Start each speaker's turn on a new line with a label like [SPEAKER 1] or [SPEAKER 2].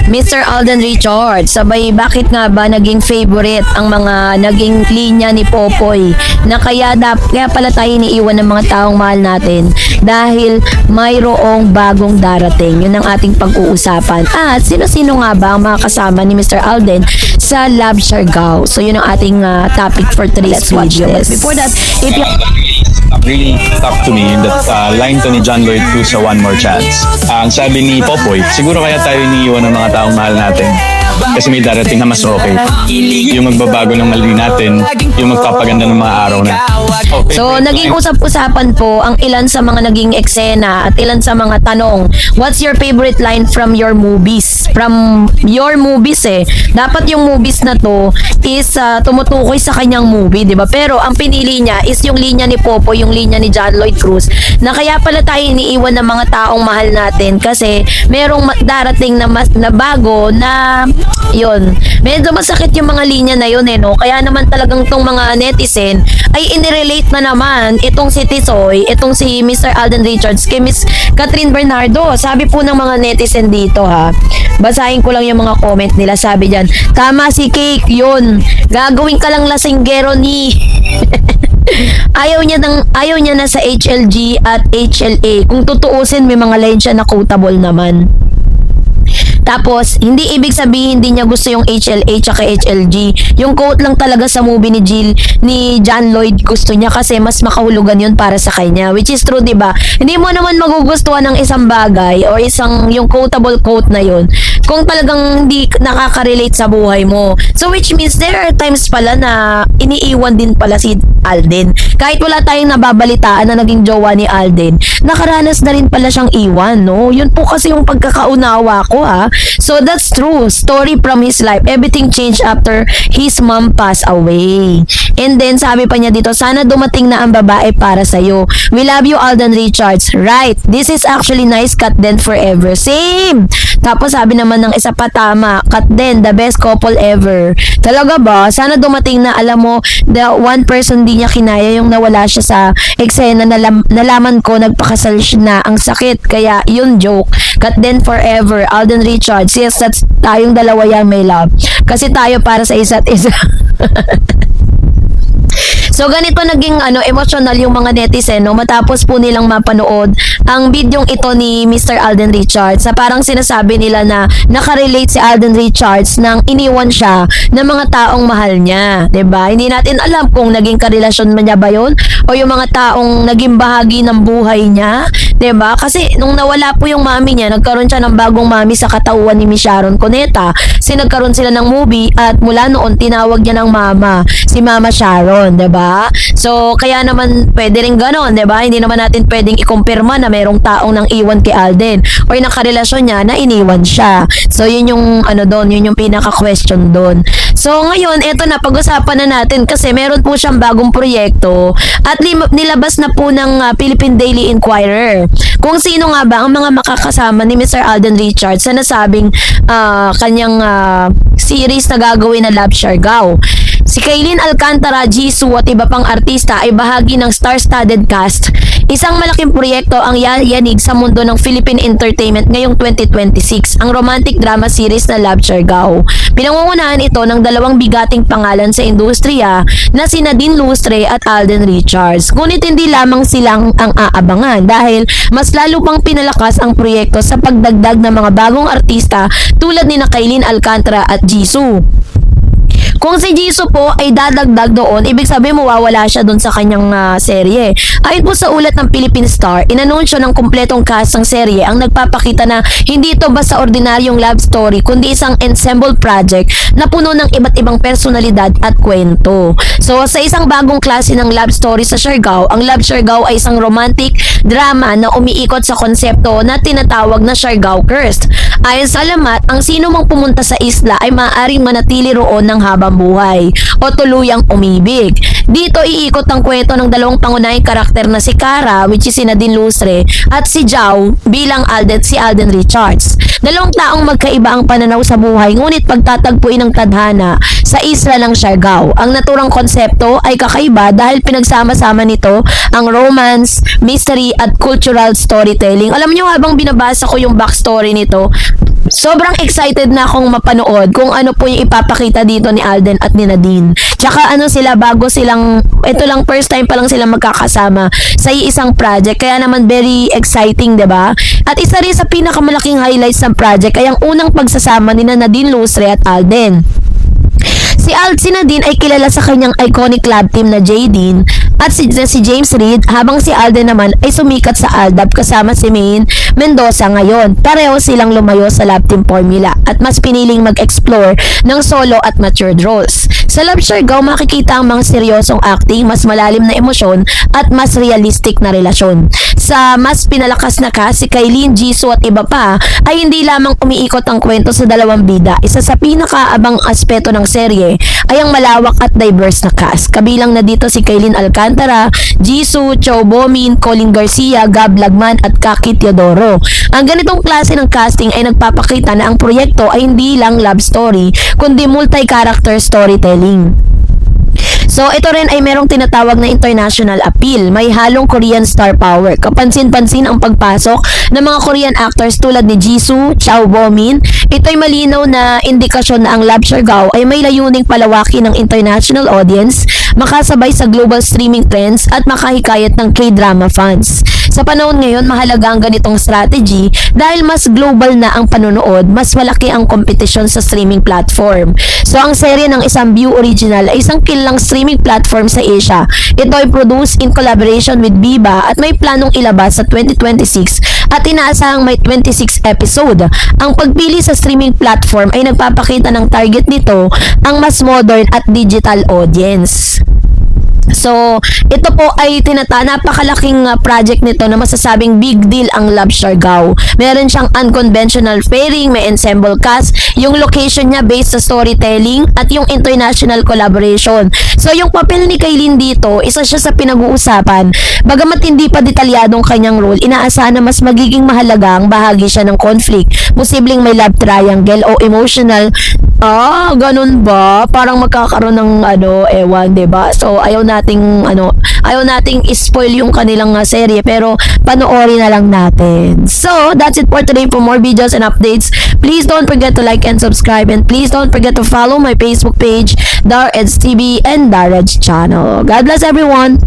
[SPEAKER 1] Mr. Alden Richards, sabay bakit nga ba naging favorite ang mga naging linya ni Popoy na kaya pala tayo iniiwan ng mga taong mahal natin dahil mayroong bagong darating. Yun ang ating pag-uusapan. At sino-sino nga ba ang mga kasama ni Mr. Alden sa Love Siargao? So yun ang ating topic for today's video. But before that, if you
[SPEAKER 2] really stuck to me in that line to ni John Lloyd Cruz sa One More Chance. Ang sabi ni Popoy, siguro kaya tayo iniiwan ng mga taong mahal natin kasi may darating na mas okay. Yung magbabago ng mali natin, yung magpapaganda ng mga araw na.
[SPEAKER 1] So, naging usap-usapan po ang ilan sa mga naging eksena at ilan sa mga tanong. What's your favorite line from your movies? From your movies Dapat yung movies na to is tumutukoy sa kanyang movie, di ba? Pero ang pinili niya is yung linya ni Popo, yung linya ni John Lloyd Cruz, na kaya pala tayo iniiwan ng mga taong mahal natin kasi merong darating na bago na yun. Medyo masakit yung mga linya na yun no? Kaya naman talagang tong mga netizen ay inirelate na naman itong si Tisoy, itong si Mr. Alden Richards kay Miss Catherine Bernardo. Sabi po ng mga netizen dito basahin ko lang yung mga comment nila. Sabi dyan, tama si Cake yun, gagawin ka lang lasinggero ni ayaw niya na sa HLG at HLA. Kung tutuusin, may mga line siya na quotable naman. Tapos, hindi ibig sabihin hindi niya gusto yung HLA at HLG. Yung quote lang talaga sa movie ni John Lloyd gusto niya kasi mas makahulugan yun para sa kanya. Which is true, diba? Hindi mo naman magugustuhan ng isang bagay or yung quotable quote na yun kung talagang hindi nakaka-relate sa buhay mo. So, which means there are times pala na iniiwan din pala si Alden. Kahit wala tayong nababalitaan na naging jowa ni Alden, nakaranas na rin pala siyang iwan, no? Yun po kasi yung pagkakaunawa ko, So that's true. Story from his life. Everything changed after his mom passed away. And then sabi pa niya dito, sana dumating na ang babae para sa'yo. We love you, Alden Richards. Right. This is actually nice. Cut then forever. Same. Tapos sabi naman ng isa pa, tama. Cut then, the best couple ever. Talaga ba? Sana dumating na, alam mo, the one person di niya kinaya yung nawala siya sa eksena. Nalaman ko, nagpakasal siya na. Ang sakit. Kaya yun joke. Cut then forever. Alden Richards. Yes, that's tayong dalawa yan, my love. Kasi tayo para sa isa't isa. So ganito naging emotional yung mga netizen matapos po nilang mapanood ang bidyong ito ni Mr. Alden Richards. Sa parang sinasabi nila na nakarelate si Alden Richards nang iniwan siya ng mga taong mahal niya, 'di ba? Hindi natin alam kung naging karelasyon man niya ba 'yon o yung mga taong naging bahagi ng buhay niya, 'di ba? Kasi nung nawala po yung mami niya, nagkaroon siya ng bagong mami sa katauhan ni Miss Sharon Cuneta. Nagkaroon sila ng movie at mula noon tinawag niya ng mama, si Mama Sharon, 'di ba? So, kaya naman pwede rin gano'n, 'di ba? Hindi naman natin pwedeng ikumpirma na mayroong taong nang iwan kay Alden or nakarelasyon niya na iniwan siya. So, yun yung yun yung pinaka-question doon. So, ngayon, eto na, pag-usapan na natin kasi meron po siyang bagong proyekto at nilabas na po ng Philippine Daily Inquirer. Kung sino nga ba ang mga makakasama ni Mr. Alden Richards sa nasabing kanyang series na gagawin na Love Siargao. Si Kaylin Alcantara, Jisoo at iba pang artista ay bahagi ng star-studded cast. Isang malaking proyekto ang yayanig sa mundo ng Philippine entertainment ngayong 2026, ang romantic drama series na Love Siargao. Pinangungunahan ito ng dalawang bigating pangalan sa industriya na sina Dean Lustre at Alden Richards. Ngunit hindi lamang silang ang aabangan dahil mas lalo pang pinalakas ang proyekto sa pagdagdag ng mga bagong artista tulad ni Kaylin Alcantara at Jisoo. Kung si Jisoo po ay dadagdag doon, ibig sabihin mawawala siya doon sa kanyang serye. Ayon po sa ulat ng Philippine Star, inanunsyo ng kumpletong cast ng serye ang nagpapakita na hindi ito basta ordinaryong love story, kundi isang ensemble project na puno ng iba't ibang personalidad at kwento. So, sa isang bagong klase ng love story sa Siargao, ang Love Siargao ay isang romantic drama na umiikot sa konsepto na tinatawag na Siargao Curse. Ayon sa alamat, ang sino mang pumunta sa isla ay maaaring manatili roon ng habang buhay o tuluyang umibig. Dito iikot ang kwento ng dalawang pangunahing karakter na si Kara, which is si Nadine Lustre, at si Jao bilang si Alden Richards. Dalawang taong magkaiba ang pananaw sa buhay, ngunit pagtatagpuin ng tadhana sa isla ng Siargao. Ang naturang konsepto ay kakaiba dahil pinagsama-sama nito ang romance, mystery at cultural storytelling. Alam niyo, habang binabasa ko yung backstory nito, sobrang excited na akong mapanood kung ano po yung ipapakita dito ni Alden at ni Nadine. Tsaka ito lang first time pa lang silang magkakasama sa isang project. Kaya naman very exciting, 'di ba? At isa rin sa pinakamalaking highlights ng project ay ang unang pagsasama ni Nadine Lustre at Alden. Si Nadine ay kilala sa kanyang iconic lab team na J-Dean at si James Reid, habang si Alden naman ay sumikat sa Aldab kasama si Maine Mendoza ngayon. Pareho silang lumayo sa lab team formula at mas piniling mag-explore ng solo at matured roles. Sa Love Siargao, makikita ang mga seryosong acting, mas malalim na emosyon at mas realistic na relasyon. Sa mas pinalakas na cast, si Kailin, Jisoo at iba pa, ay hindi lamang umiikot ang kwento sa dalawang bida. Isa sa pinakaabang aspeto ng serye ay ang malawak at diverse na cast. Kabilang na dito si Kailin Alcantara, Jisoo, Chow Bomin, Colin Garcia, Gab Lagman at Kaki Teodoro. Ang ganitong klase ng casting ay nagpapakita na ang proyekto ay hindi lang love story, kundi multi-character storytelling. So, ito rin ay merong tinatawag na international appeal. May halong Korean star power. Kapansin-pansin ang pagpasok ng mga Korean actors tulad ni Jisoo, Chow Bomin. Ito'y malinaw na indikasyon na ang Love Siargao ay may layuning palawakin ng international audience, makasabay sa global streaming trends at makahikayat ng K-drama fans. Sa panahon ngayon, mahalaga ang ganitong strategy dahil mas global na ang panonood, mas malaki ang kompetisyon sa streaming platform. So, ang serye ng isang View Original ay isang kilalang streaming platform sa Asia. Ito ay produced in collaboration with Viva at may planong ilabas sa 2026 at inaasahang may 26 episode. Ang pagpili sa streaming platform ay nagpapakita ng target nito ang mas modern at digital audience. So, ito po ay napakalaking project nito na masasabing big deal ang Love Siargao. Meron siyang unconventional pairing, may ensemble cast, yung location niya based sa storytelling, at yung international collaboration. So, yung papel ni Kailin dito, isa siya sa pinag-uusapan. Bagamat hindi pa detalyadong kanyang role, inaasahan na mas magiging mahalaga ang bahagi siya ng conflict. Posibleng may love triangle o emotional. Ganun ba? Parang magkakaroon ng ewan, 'di ba? So, ayaw nating spoil yung kanilang serye, pero panoorin na lang natin. So, that's it for today. For more videos and updates, please don't forget to like and subscribe, and please don't forget to follow my Facebook page, Dar Eds TV and Dar Eds channel. God bless everyone.